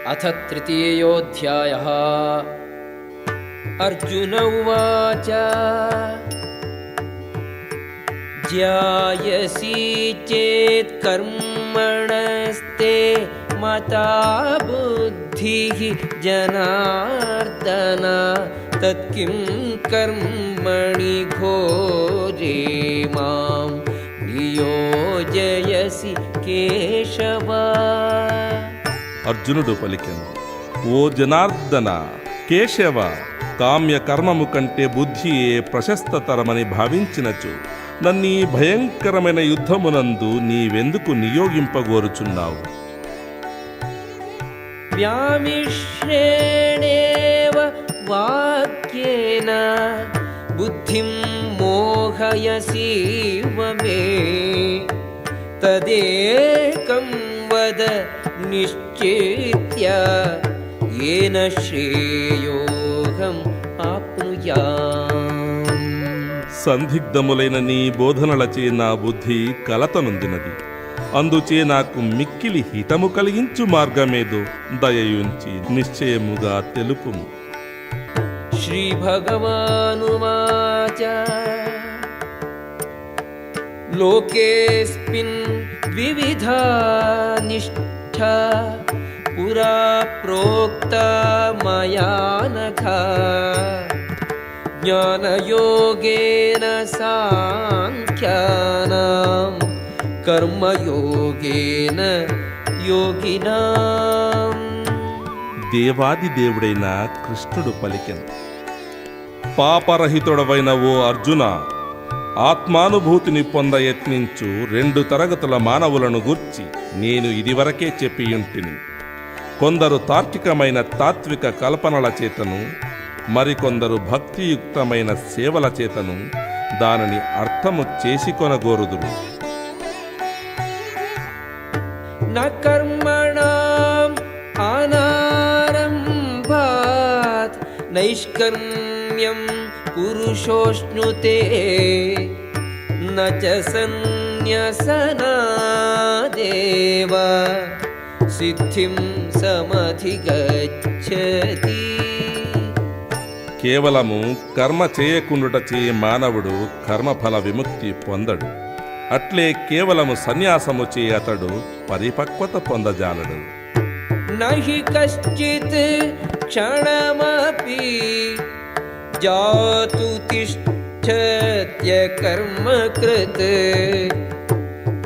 अथ तृतीयोऽध्यायः। अर्जुन उवाच ज्यायसि चेत् कर्मणस्ते मता बुद्धिः जनार्दन तत्किं कर्मणि घोरे मां नियोजयसि केशव। అర్జునుడు పలికెను, ఓ జనార్దన, కేశవ, కామ్య కర్మము కంటే బుద్ధియే ప్రశస్తతరమని భావించినచు నన్నీ భయంకరమైన యుద్ధమునందు నీవెందుకు నియోగింపగోరుచున్నావు? వ్యామిశ్రేణేవ వాక్యేన బుద్ధిం మోహయసీవ మే తదేకం వద నిశ్చిత్య ఏన శ్రేయోహం ఆప్నుయామ్. సందిగ్ధములైన నీ బోధనలచే నా బుద్ధి కలతనుందినది. అందుచే నాకు మిక్కిలి హితము కలిగించు మార్గమేదో దయయుంచి నిశ్చయముగా తెలుపుము. శ్రీ భగవానువాచ లోకేస్మిన్ ద్వివిధా నిష్ఠా పురా ప్రోక్తా మయా నఖ జ్ఞానయోగేన సాంఖ్యానాం కర్మయోగేన యోగినాం. దేవాది దేవుడైన కృష్ణుడు పలికెను, పాపరహితుడవైన ఓ అర్జున, ఆత్మానుభూతిని పొంద యత్నించు 2 తరగతుల మానవులను గూర్చి నేను ఇదివరకే చెప్పియుంటిని. కొందరు తార్కికమైన తాత్విక కల్పనల చేతను, మరికొందరు భక్తియుక్తమైన సేవల చేతను దానిని అర్థము చేసుకొనగోరుదురు. న కర్మణాం అనారంభాత్ నైష్కర్మ్యం పురుషోష్ణుతే న చ సన్యసనాదేవ సిద్ధిం సమధిగచ్చతి. కేవలము కర్మ చేయకుండుటచే మానవుడు కర్మఫల విముక్తి పొందడు. అట్లే కేవలము సన్యాసము చే అతడు పరిపక్వత పొందజాలడు. నహి కశ్చిత్ క్షణమపి జాతు తిష్ఠత్య కర్మకృత్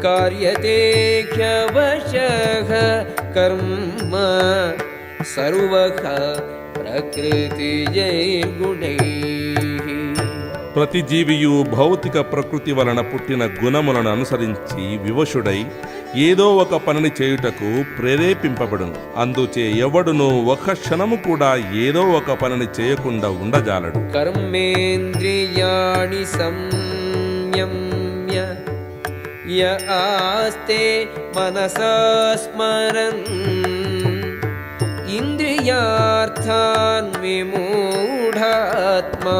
కార్యతే హ్యవశః కర్మ సర్వః ప్రకృతిజైర్గుణైః. ప్రతి జీవియు భౌతిక ప్రకృతి వలన పుట్టిన గుణములను అనుసరించి వివశుడై ఏదో ఒక పనిని చేయుటకు ప్రేరేపింపబడును. అందుచే ఎవడును ఒక క్షణము కూడా ఏదో ఒక పనిని చేయకుండా ఉండజాలడు. కర్మేంద్రియాణి సంయమ్య య ఆస్తే మనసా స్మరన్ ఇంద్రియార్థాన్ విమూఢాత్మా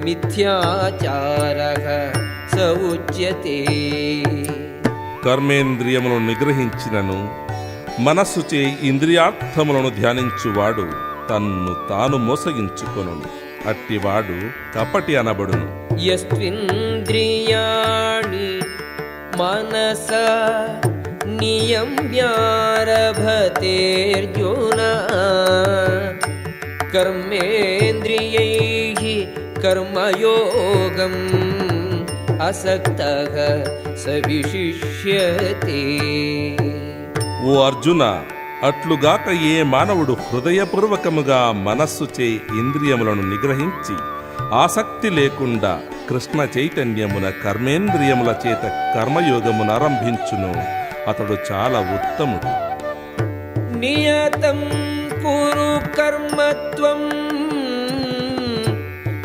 మిథ్యాచారః స ఉచ్యతే. కర్మేంద్రియములను నిగ్రహించినను మనస్సుచే ఇంద్రియార్థములను ధ్యానించువాడు తన్ను తాను మోసగించుకొనును. అట్టివాడు కపటి అనబడును. యస్త్వింద్రియాణి మనసా నియమ్యారభతేర్జున కర్మేంద్రియైః కర్మయోగం అసక్తః స విశిష్యతే. ఓ అర్జున, అట్లుగాక ఏ మానవుడు హృదయపూర్వకముగా మనస్సుచే ఇంద్రియములను నిగ్రహించి ఆసక్తి లేకుండా కృష్ణ చైతన్యమున కర్మేంద్రియముల చేత కర్మయోగమును ఆరంభించును, అతడు చాలా ఉత్తముడు. నియతం కురు కర్మత్వం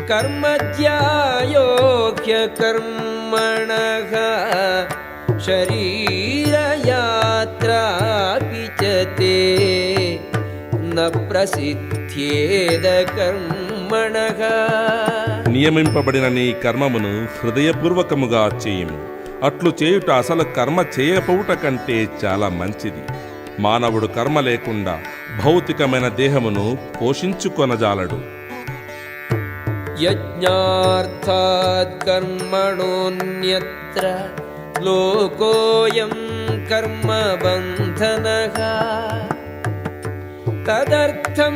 కర్మధ్యాయోగ్య కర్మణః శరీరయాత్రాపి చ తే న ప్రసిద్ధ్యేద కర్మణః. నియమింపబడిన నీ కర్మమును హృదయపూర్వకముగా చేయుము. అట్లు చేయుట అసలు కర్మ చేయకపోవుట కంటే చాలా మంచిది. మానవుడు కర్మ లేకుండా భౌతికమైన దేహమును పోషించుకొనజాలడు. యజ్ఞార్థాత్ కర్మణోన్యత్ర లోకోయం కర్మ బంధనః తదర్థం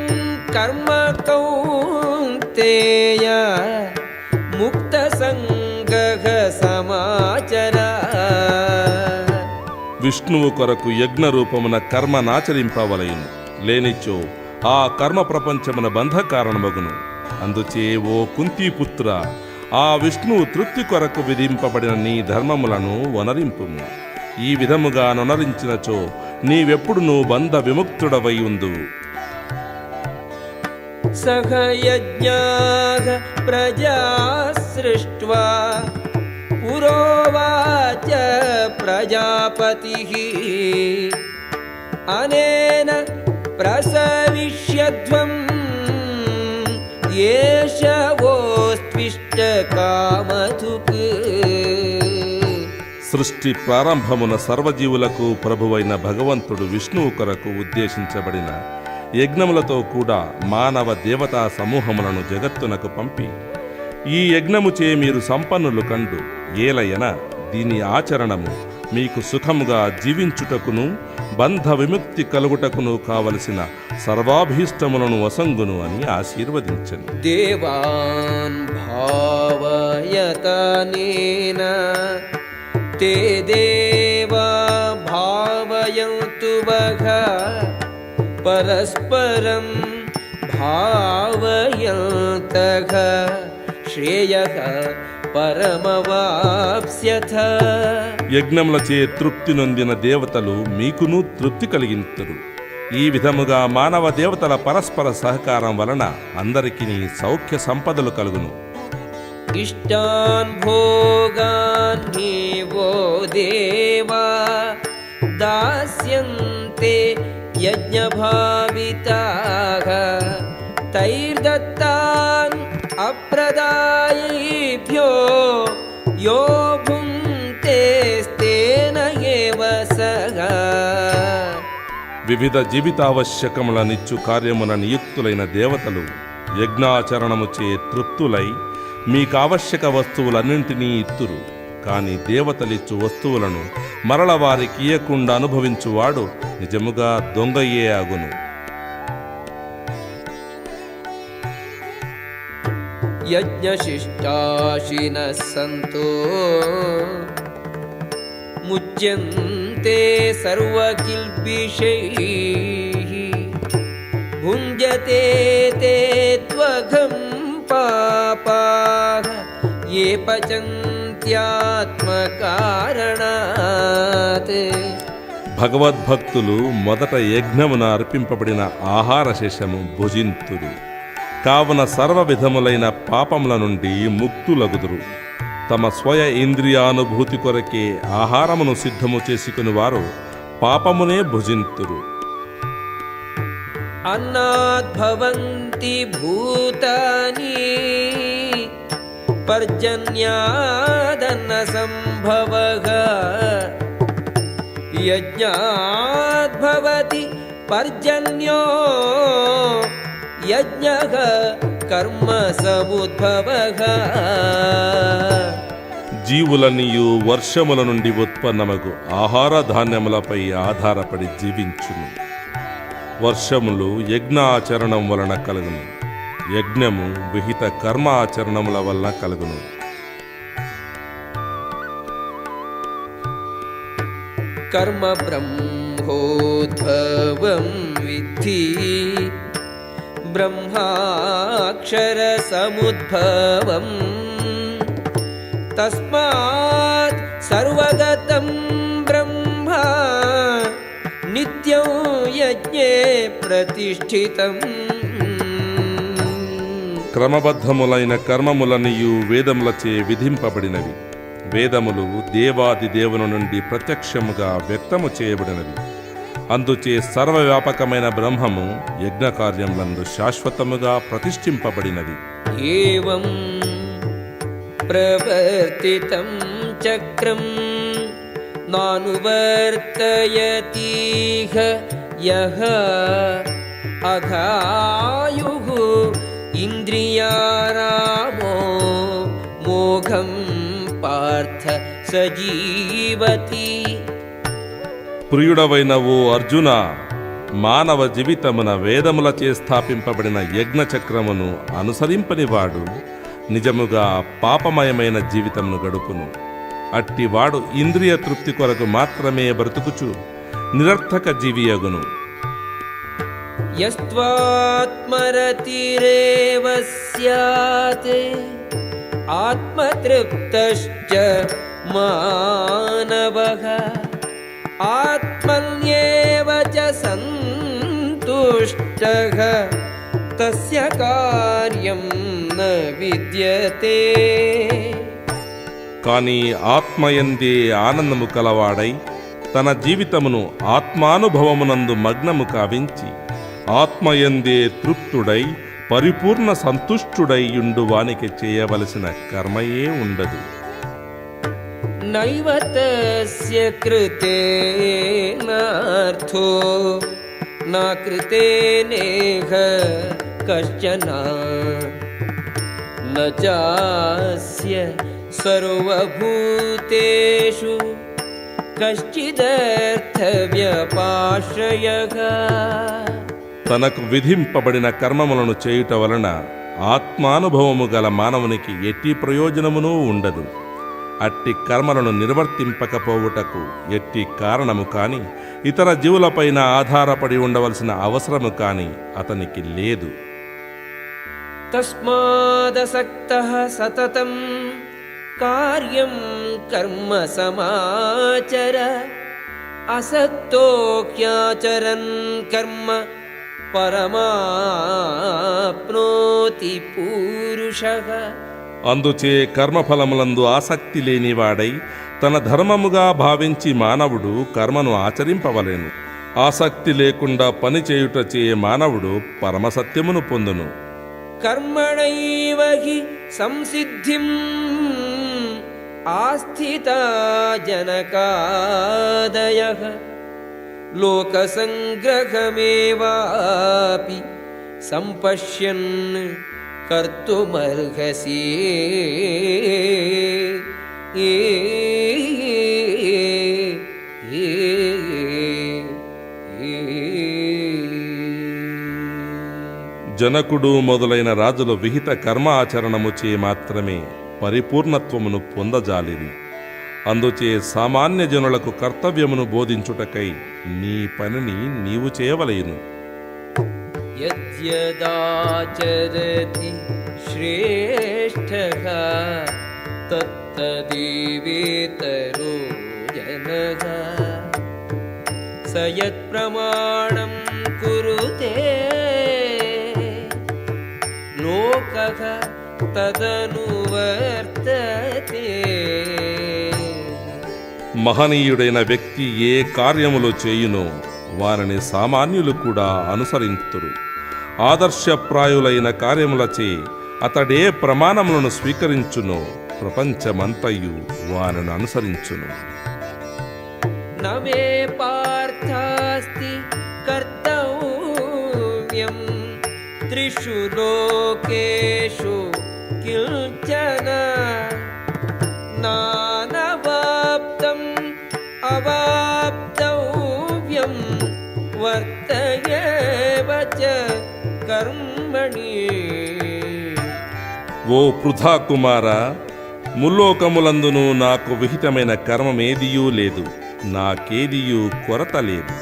కర్మ కౌంతేయ ముక్త సంగః సమాచర. విష్ణువు కొరకు యజ్ఞ రూపమున కర్మనాచరింపవలయును, లేనిచో ఆ కర్మ ప్రపంచమున బంధ కారణమగును. అందుచే ఓ కుంతీపుత్ర, ఆ విష్ణువు తృప్తి కొరకు విధింపబడిన నీ ధర్మములను వనరింపుము. ఈ విధముగా నొనరించినచో నీవెప్పుడు బంధ విముక్తుడవై ఉందువు. సహ యజ్ఞాః ప్రజా సృష్ట్వా పురోవాచ ప్రజాపతిః అనేన ప్రసవిష్యధ్వం ఏష వోస్త్విష్ట కామధుక్. సృష్టి ప్రారంభమున సర్వజీవులకు ప్రభువైన భగవంతుడు విష్ణువు కొరకు ఉద్దేశించబడిన యజ్ఞములతో కూడా మానవ దేవతా సమూహములను జగత్తునకు పంపి ఈ యజ్ఞముచే మీరు సంపన్నులు కండు, ఏలయన దీని ఆచరణము మీకు సుఖముగా జీవించుటకును బంధ విముక్తి కలుగుటకును కావలసిన సర్వాభీష్టములను వసంగును అని ఆశీర్వదించను. దేవాన్ భావయతనేన తే దేవా భావయంతు వః పరస్పరం భావయంతః శ్రేయః పరమవాప్స్యథ. యజ్ఞములచే తృప్తి నొందిన దేవతలు మీకును తృప్తి కలిగింతురు. ఈ విధముగా మానవ దేవతల పరస్పర సహకారం వలన అందరికీ సౌఖ్య సంపదలు కలుగును. ఇష్టాన్ భోగాన్ నీవో దేవా దాస్యంతే యజ్ఞభావితాః తైర్దత్తాన్ అప్రదాయేభ్యో యో భుంక్తేస్తేన ఏవ సః. వివిధ జీవితావశ్యకములనిచ్చు కార్యమున నియుక్తులైన దేవతలు యజ్ఞాచరణముచే తృప్తులై మీకావశ్యక వస్తువులన్నింటినీ ఇత్తురు. కాని దేవతలిచ్చు వస్తువులను మరల వారికి ఇయ్యకుండా అనుభవించువాడు నిజముగా దొంగయే అగును. యజ్ఞశిష్టాశినః సంతో ముచ్యంతే సర్వకిల్బిషైః భుంజతే తే త్వఘం పాపాః ఏ పచంత్యాత్మకారణాత్. భగవద్భక్తులు మొదట యజ్ఞమున అర్పింపబడిన ఆహార శేషము భుజింతురు. కావున సర్వ విధములైన పాపముల నుండి ముక్తులగుదురు. తమ స్వయ ఇంద్రియానుభూతి కొరకే ఆహారమును సిద్ధము చేసుకుని వారు పాపమునే భుజింతురు. అన్నాద్భవంతి భూతాని పర్జన్యాదన్న సంభవః యజ్ఞాద్భవతి పర్జన్యో యజ్ఞః కర్మ సముద్భవః. జీవులనియు వర్షముల నుండి ఉత్పన్నమగు ఆహార ధాన్యములపై ఆధారపడి జీవించును. వర్షములు యజ్ఞాచరణం వలన కలుగును, యజ్ఞము విహిత కర్మాచరణముల వలన కలుగును. కర్మ బ్రహ్మోద్భవం విద్ధి బ్రహ్మాక్షర సముద్భవం తస్మాత్ సర్వగతం బ్రహ్మ నిత్యం యజ్ఞే ప్రతిష్ఠితం. క్రమబద్ధములైన కర్మములనియు వేదములచే విధింపబడినవి. వేదములు దేవాది దేవుని నుండి ప్రత్యక్షముగా వ్యక్తము చేయబడినవి. అందుచే సర్వవ్యాపకమైన బ్రహ్మము యజ్ఞకార్యములందు శాశ్వతముగా ప్రతిష్ఠింపబడినది. ఏవం ప్రవర్తితం చక్రం నానువర్తయతీహ యః అఘాయుః ఇంద్రియారామో మోఘం పార్థ సజీవతి. ప్రియుడవైన ఓ అర్జున, మానవ జీవితమున వేదములచే స్థాపింపబడిన యజ్ఞచక్రమును అనుసరింపనివాడు నిజముగా పాపమయమైన జీవితమును గడుపును. అట్టివాడు ఇంద్రియ తృప్తి కొరకు మాత్రమే బ్రతుకుచు నిరర్థక జీవియగును. యస్త్వాత్మరతిరేవ స్యాత్ ఆత్మతృప్తశ్చ మానవః ఆత్మన్యేవ చ సంతుష్టః తస్య కార్యం న విద్యతే. కానీ ఆత్మయందే ఆనందము కలవాడై తన జీవితమును ఆత్మానుభవమునందు మగ్నము కావించి ఆత్మయందే తృప్తుడై పరిపూర్ణ సంతుష్టుడై యుండువానికి చేయవలసిన కర్మయే ఉండదు. నైవ తస్య కృతేనార్థో నా కృతేనేహ కశ్చన న చాస్య సర్వభూతేషు కశ్చిదర్థవ్యపాశ్రయః. తనకు విధింపబడిన కర్మములను చేయుట వలన ఆత్మానుభవము గల మానవునికి ఎట్టి ప్రయోజనమునూ ఉండదు. అట్టి కర్మలను నిర్వర్తింపకపోవుటకు ఎట్టి కారణము కాని ఇతర జీవులపైన ఆధారపడి ఉండవలసిన అవసరము కాని అతనికి లేదు. తస్మాదసక్తః సతతం కార్యం కర్మ సమాచర అసక్తో హ్యాచరన్ కర్మ పరమాప్నోతి పూరుషః. అందుచే కర్మఫలములందు ఆసక్తి లేనివాడై తన ధర్మముగా భావించి మానవుడు కర్మను ఆచరింపవలెను. ఆసక్తి లేకుండా పని చేయుటచే మానవుడు పరమసత్యమును పొందును. కర్మణైవ హి సంసిద్ధిం ఆస్థితా జనకాదయః లోకసంగ్రహమేవాపి సంపశ్యన్ కర్తుమర్హసి. జనకుడు మొదలైన రాజుల విహిత కర్మ ఆచరణము చే మాత్రమే పరిపూర్ణత్వమును పొందజాలిరి. అందుచే సామాన్య జనులకు కర్తవ్యమును బోధించుటకై నీ పనిని నీవు చేయవలెను. యద్యదాచరతి శ్రేష్ఠః తత్తదేవేతరో జనః స యత్ప్రమాణం కురుతే లోకః తదనువర్తతే. మహనీయుడైన వ్యక్తి ఏ కార్యములు చేయునో వారిని సామాన్యులు కూడా అనుసరింతురు. ఆదర్శప్రాయులైన కార్యములచే అతడే ప్రమాణములను స్వీకరించును, ప్రపంచమంతయు వారిని అనుసరించును. నమే పార్థాస్తి కర్తవ్యం త్రిషు లోకేషు కించన నానవాప్తం అవాప్తవ్యం వర్తయేవ చ కర్మణి. ఓ పృథా కుమార, ముల్లోకములందును నాకు విహితమైన కర్మమేదియూ లేదు, నాకేదియూ కొరత లేదు,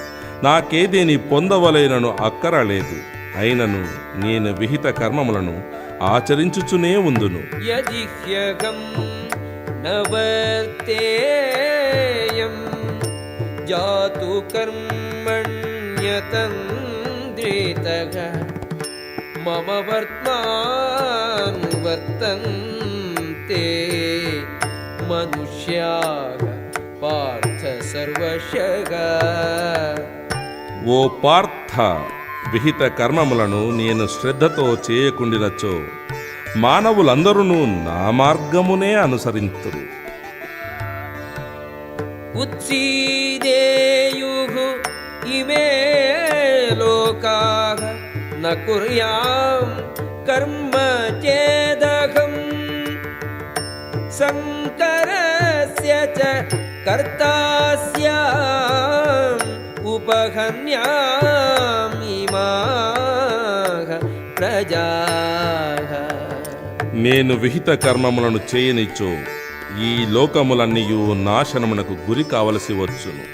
నాకేదేని పొందవలెనను అక్కర లేదు. అయినను నేను విహిత కర్మములను ఆచరించుచునే ఉందును. యదిహ్యగం నవర్తేయం జాతు కర్మణ్యతంద్రితః మమ వర్త్మానువర్తంతే మనుష్యాః పార్థ సర్వశః. ఓ పార్థ, విహిత కర్మములను నేను శ్రద్ధతో చేయకుండినచో మానవులందరూ నా మార్గమునే అనుసరింతురు. ఉత్సీదేయుః ఇమే లోకాః न कुर्यां कर्म चेदहं शङ्करस्य च कर्ता स्याम् उपहन्यामिमाः प्रजाः. నేను విహిత కర్మములను చేయనిచ్చో ఈ లోకములన్నీయు నాశనమునకు గురి కావలసి వచ్చును.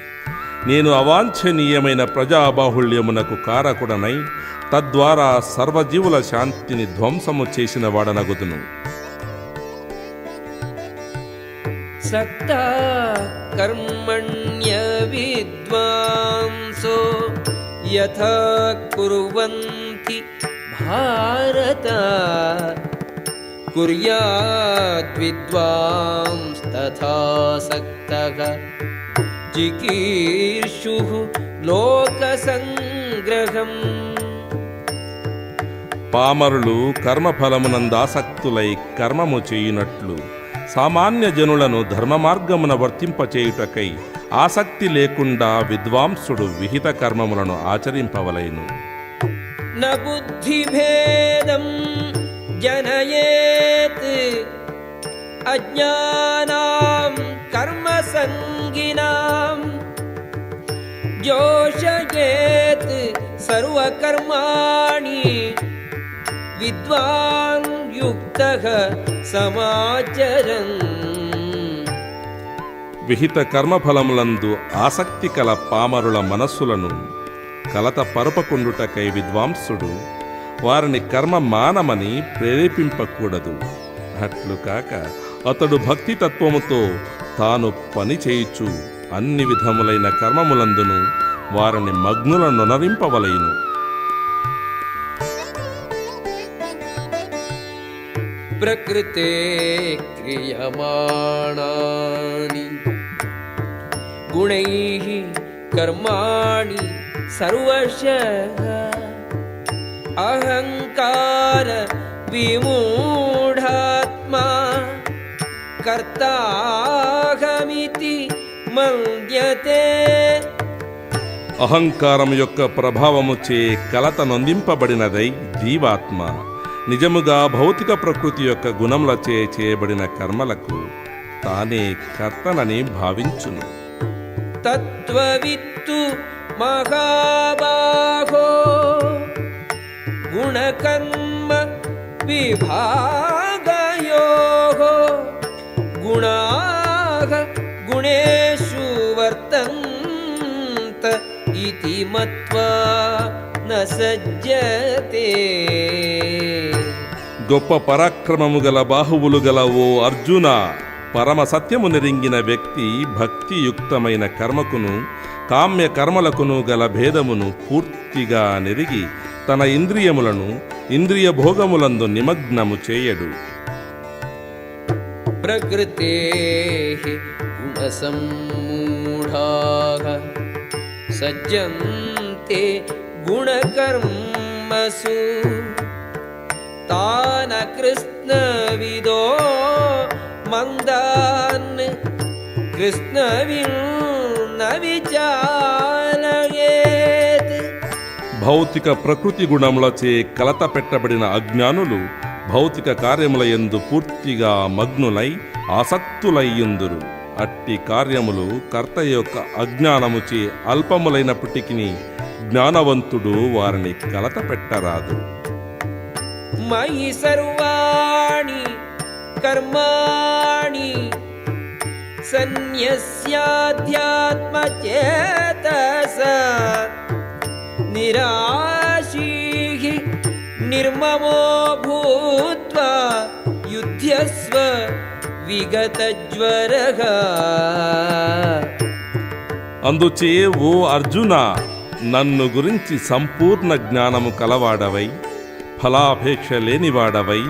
నేను అవాంఛనీయమైన ప్రజాబాహుళ్యమునకు కారకుడనై తద్వారా సర్వజీవుల శాంతిని ధ్వంసము చేసిన వాడనగుదును. सक्ता कर्मण्य विद्वांसो यथा कुर्वन्ति भारत कुर्याद् विद्वांस्तथा सक्तः जिकीर्षुः लोकसङ्ग्रहम्. పామరులు కర్మఫలమునందాసక్తులై కర్మము చేయునట్లు సామాన్య జనులను ధర్మ మార్గమున వర్తింపచేయుటకై ఆసక్తి లేకుండా విద్వాంసుడు విహిత కర్మములను ఆచరింపవలెను. न बुद्धिभेदं जनयेत् अज्ञानां कर्मसङ्गिनां जोषयेत् सर्वकर्माणि विद्वान् युक्तः समाचरन्. విహిత కర్మఫలములందు ఆసక్తి కల పామరుల మనస్సులను కలత పరుపకుండుటకై విద్వాంసుడు వారిని కర్మ మానమని ప్రేరేపింపకూడదు. అట్లు కాక అతడు భక్తి తత్వముతో తాను పని చేయుచు అన్ని విధములైన కర్మములందును వారిని మగ్నులనొనరింపవలయును. प्रकृते क्रियमाणानि गुणैः कर्माणि सर्वशः अहङ्कार विमूढात्मा कर्ताहमिति मन्यते. అహంకారం యొక్క ప్రభావముచే కలత నొందింపబడినదై జీవాత్మ నిజముగా భౌతిక ప్రకృతి యొక్క గుణములచే చేయబడిన కర్మలకు తానే కర్తనని భావించును. తత్వవిత్తు మహాబాహో గుణకర్మ విభాగయోః గుణాః గుణేషు వర్తంత ఇతి మత్వా న సజ్జతే. గొప్ప పరాక్రమము గల బాహువులు గల ఓ అర్జున, పరమ సత్యము నెరింగిన వ్యక్తి భక్తియుక్తమైన కర్మకును కామ్య కర్మలకును గల భేదమును పూర్తిగా నెరిగి తన ఇంద్రియములను ఇంద్రియ భోగములందు నిమగ్నము చేయడు. ప్రకృతేః గుణసమ్మూఢాః సజ్జంతే గుణకర్మసు తాన కృష్ణవిదో మందాన్ కృష్ణవిన్న విచాలయేత్. భౌతిక ప్రకృతి గుణములచే కలత పెట్టబడిన అజ్ఞానులు భౌతిక కార్యముల యందు పూర్తిగా మగ్నులై ఆసక్తులయ్యుందురు. అట్టి కార్యములు కర్త యొక్క అజ్ఞానముచే అల్పములైనప్పటికీ జ్ఞానవంతుడు వారిని కలత పెట్టరాదు. మయి సర్వాణి కర్మాణి సన్యస్యాధ్యాత్మచేతస నిరాశీః నిర్మమో భూత్వా యుధ్యస్వ విగతజ్వరః. అందుచే ఓ అర్జున, నన్ను గురించి సంపూర్ణ జ్ఞానము కలవాడవై ఫలాపేక్ష లేనివాడవై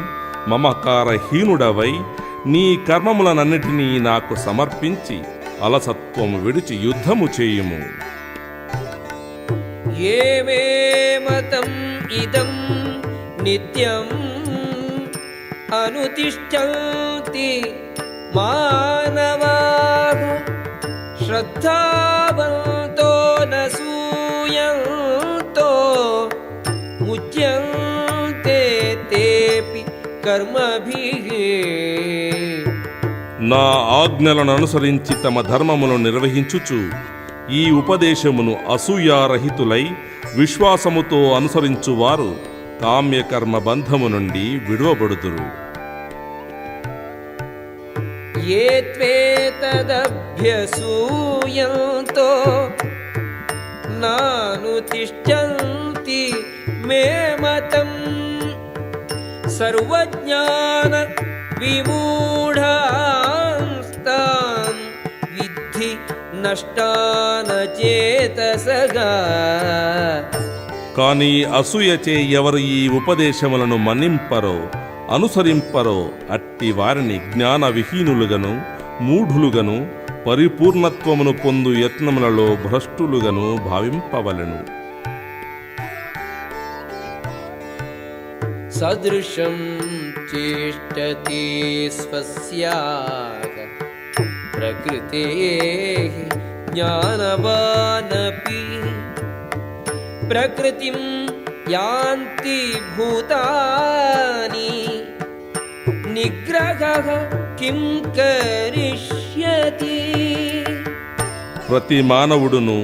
మమకారహీనుడవై నీ కర్మములనన్నిటినీ నాకు సమర్పించి అలసత్వము విడిచి యుద్ధము చేయుము. ఏమే మతం ఇదం నిత్యం అనుతిష్ఠంతి మానవాః శ్రద్ధావంతో నసూయంతో ముచ్యంతే తేపి కర్మభిః. నా ఆజ్ఞలను అనుసరించి తమ ధర్మమును నిర్వహించుచు ఈ ఉపదేశమును అసూయారహితులై విశ్వాసముతో అనుసరించువారు కామ్యకర్మ బంధము నుండి విడువబడుదురు. ఏ త్వేతదభ్యసూయంతో నానుతిష్ఠంతి మే మతం సర్వజ్ఞాన విమూఢాంస్తాన్ విద్ధి నష్టాన చేతసగా. కానీ అసూయచే ఎవరు ఈ ఉపదేశములను మన్నింపరో అనుసరింపరో అట్టి వారిని జ్ఞాన విహీనులుగను మూఢులుగను పరిపూర్ణత్వమును పొందు యత్నములలో భ్రష్టులుగను భావింపవలెను. సదృశం చేష్టతే స్వస్యాః ప్రకృతేః జ్ఞానవానపి ప్రకృతిం యాంతి భూతాని నిగ్రహః కిం కరిష్యతి. ప్రతి మానవుడును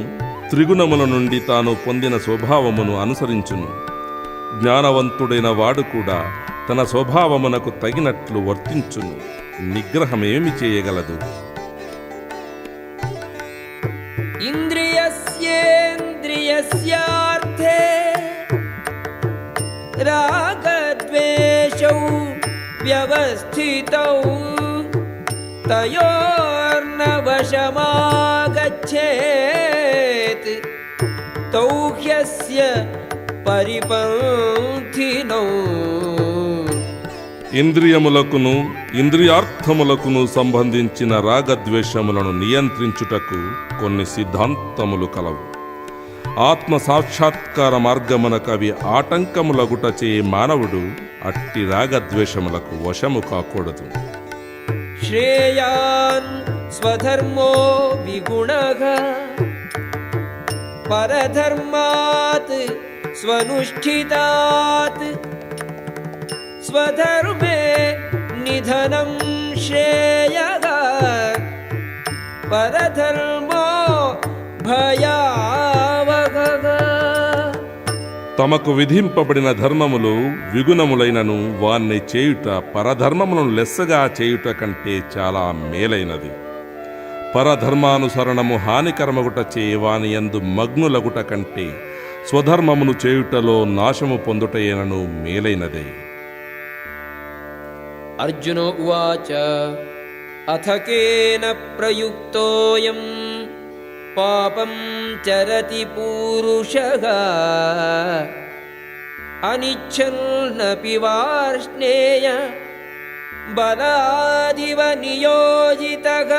త్రిగుణముల నుండి తాను పొందిన స్వభావమును అనుసరించును. జ్ఞానవంతుడైన వాడు కూడా తన స్వభావమునకు తగినట్లు వర్తించును. నిగ్రహమేమి చేయగలదు? ఇంద్రియస్యేంద్రియస్యార్థే రాగద్వేషౌ వ్యవస్థితౌ తయోర్న వశమాగచ్ఛేత్ తౌ హ్యస్య పరిపంథినౌ. ఇంద్రియములకును ఇంద్రియార్థములకును సంబంధించిన రాగద్వేషములను నియంత్రించుటకు కొన్ని సిద్ధాంతములు కలవు. ఆత్మ సాక్షాత్కార మార్గమునకు అవి ఆటంకములగుటచే మానవుడు అట్టి రాగద్వేషములకు వశము కాకూడదు. శ్రేయాన్ స్వధర్మో విగుణః పరధర్మాత్ స్వనుష్ఠితాత్ స్వధర్మే నిధనం శ్రేయః పరధర్మో భయావహః. తమకు విధింపబడిన ధర్మములు విగుణములైనను వాన్ని చేయుట పరధర్మములను లెస్సగా చేయుట కంటే చాలా మేలైనది. పరధర్మానుసరణము హానికరమగుటచే వాని యందు మగ్నులగుట కంటే స్వధర్మమును చేయుటలో నాశము పొందుటయేనను మేలైనదే. అర్జునో ఉవాచ అథ కేన ప్రయుక్తోయం పాపం చరతి పూరుషః అనిచ్ఛన్నపి వార్ష్ణేయ బలాదివ నియోజితః.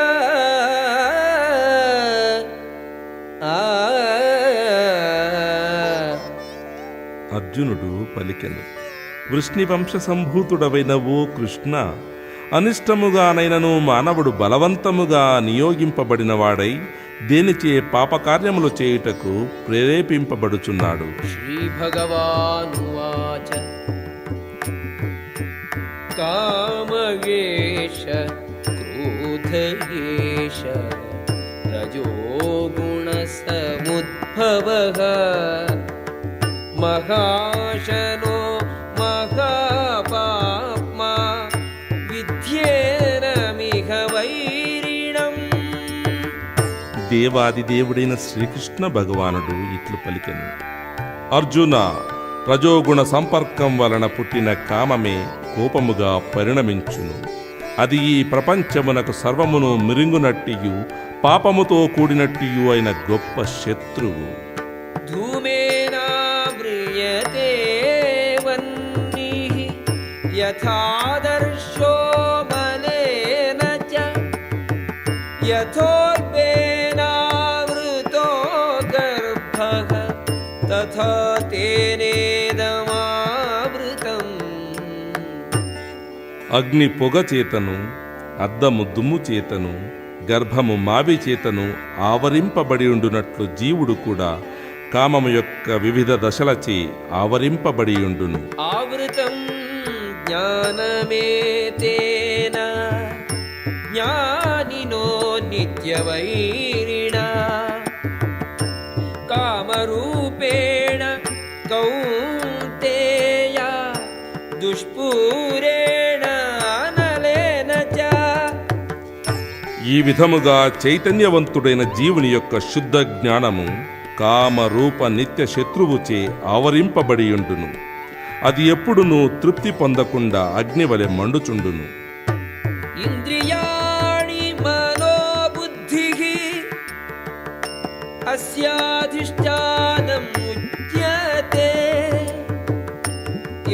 అర్జునుడు పలికెను, వృష్ణివంశ సంభూతుడవైన ఓ కృష్ణ, అనిష్టముగానైనను మానవుడు బలవంతముగా నియోగింపబడినవాడై దేనిచే పాపకార్యములు చేయుటకు ప్రేరేపింపబడుచున్నాడు. శ్రీ భగవానువాచ కామయేష క్రోధయేష రజోగుణ సముద్భవః మహాశనో మహాపాప్మా విద్యేనమిహ వైరిణం. దేవాది దేవుడైన శ్రీకృష్ణ భగవానుడు ఇట్లు పలికెను, అర్జున, రజోగుణ సంపర్కం వలన పుట్టిన కామమే కోపముగా పరిణమించును. అది ఈ ప్రపంచమునకు సర్వమును మిరింగునట్టియు పాపముతో కూడినట్టియు అయిన గొప్ప శత్రువు. ధూమేనావ్రియతే వన్నిః యథాదర్శో మలేన చ యథోల్బేనావృతో గర్భః తథా తేనేదమావృతం. అగ్ని పొగ చేతను, అద్దము దుమ్ము చేతను, గర్భము మావి చేతను ఆవరింపబడి ఉండునట్లు జీవుడు కూడా కామము యొక్క వివిధ దశలచే ఆవరింపబడియుండును. ఆవృతం జ్ఞానమేతేన జ్ఞానినో నిత్యవైరిణా కామరూపేణ కౌంతేయ దుష్పూరేణ అనలేన చ. ఈ విధముగా చైతన్యవంతుడైన జీవుని యొక్క శుద్ధ జ్ఞానము కామరూప నిత్య శత్రువుచే ఆవరింపబడియుండును. అది ఎప్పుడునూ తృప్తి పొందకుండా అగ్నివలె మండుచుండును. ఇంద్రియాణి మనోబుద్ధిః అస్యాధిష్ఠానం ఉచ్యతే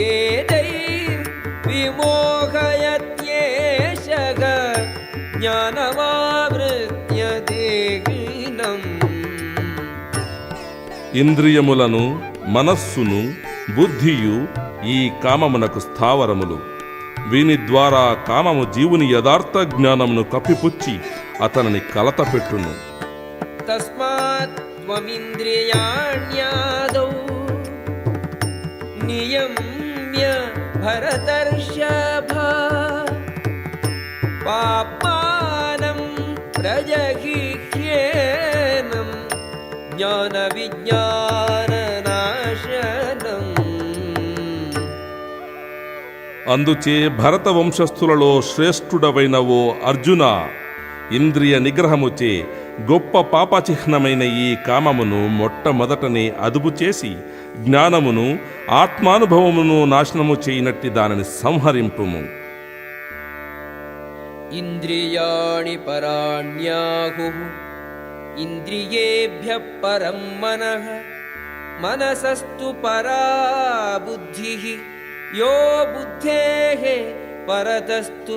ఏతైర్విమోహయత్యేషః జ్ఞానమావృత్య దేహినం. ఇంద్రియములను మనస్సును బుద్ధియు ఈ కామమునకు స్థావరములు. వీని ద్వారా కామము జీవుని యథార్థ జ్ఞానమును కప్పిపుచ్చి అతనిని కలతపెట్టును. తస్మాత్ త్వమింద్రియాణ్యాదౌ నియమ్య భరతర్షభ పాపానం ప్రజహిహ్యేనం జ్ఞాన విజ్ఞాన నాశనం. అందుచే భరత వంశస్థులలో శ్రేష్ఠుడవైన ఓ అర్జున, ఇంద్రియ నిగ్రహముచే గొప్ప పాపచిహ్నమైన ఈ కామమును మొట్టమొదటనే అదుపు చేసి జ్ఞానమును ఆత్మానుభవమును నాశనము చేయనట్టి దానిని సంహరింపుము. ఇంద్రియాణి పరాణ్యాహుః ఇంద్రియేభ్యః పరం మనః మనసస్తు పరా బుద్ధిః యో బుద్ధేః పరతస్తు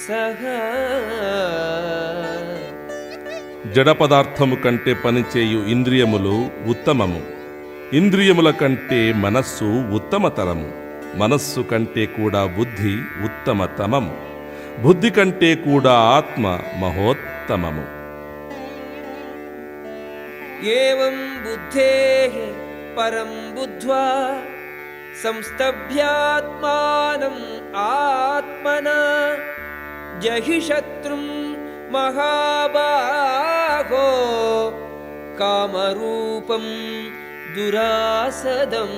సహ. జడ పదార్థము కంటే పనిచేయు ఇంద్రియములు ఉత్తమము. ఇంద్రియముల కంటే మనస్సు ఉత్తమతరము. మనస్సు కంటే కూడా బుద్ధి ఉత్తమతమము. బుద్ధి కంటే కూడా ఆత్మ మహోత్తమము. ఏవం బుద్ధేః పరం బుద్ధ్వా సంస్తభ్యాత్మానం ఆత్మనా జహి శత్రుం మహాబాహో కామరూపం దురాసదం.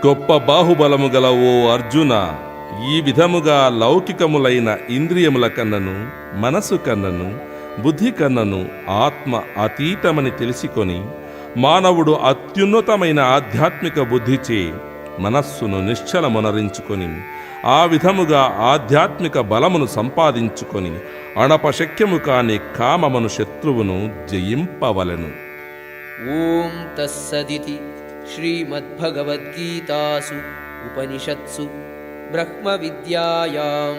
గొప్ప బాహుబలము గల ఓ అర్జున, ఈ విధముగా లౌకికములైన ఇంద్రియముల కన్నను మనసు కన్నను బుద్ధి కన్నను ఆత్మ అతీతమని తెలిసికొని మానవుడు అత్యున్నతమైన ఆధ్యాత్మిక బుద్ధిచే మనస్సును నిశ్చలమునరించుకొని ఆ విధముగా ఆధ్యాత్మిక బలమును సంపాదించుకొని అణపశక్యము కాని కామమును శత్రువును జయింపవలెను. ఓం తస్సదితి శ్రీమద్భగవద్గీతాసు ఉపనిషత్సు బ్రహ్మ విద్యాయాం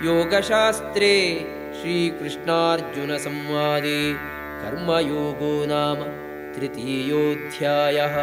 యోగశాస్త్రే శ్రీకృష్ణార్జున సంవాదే కర్మయోగో నామ తృతీయోధ్యాయః.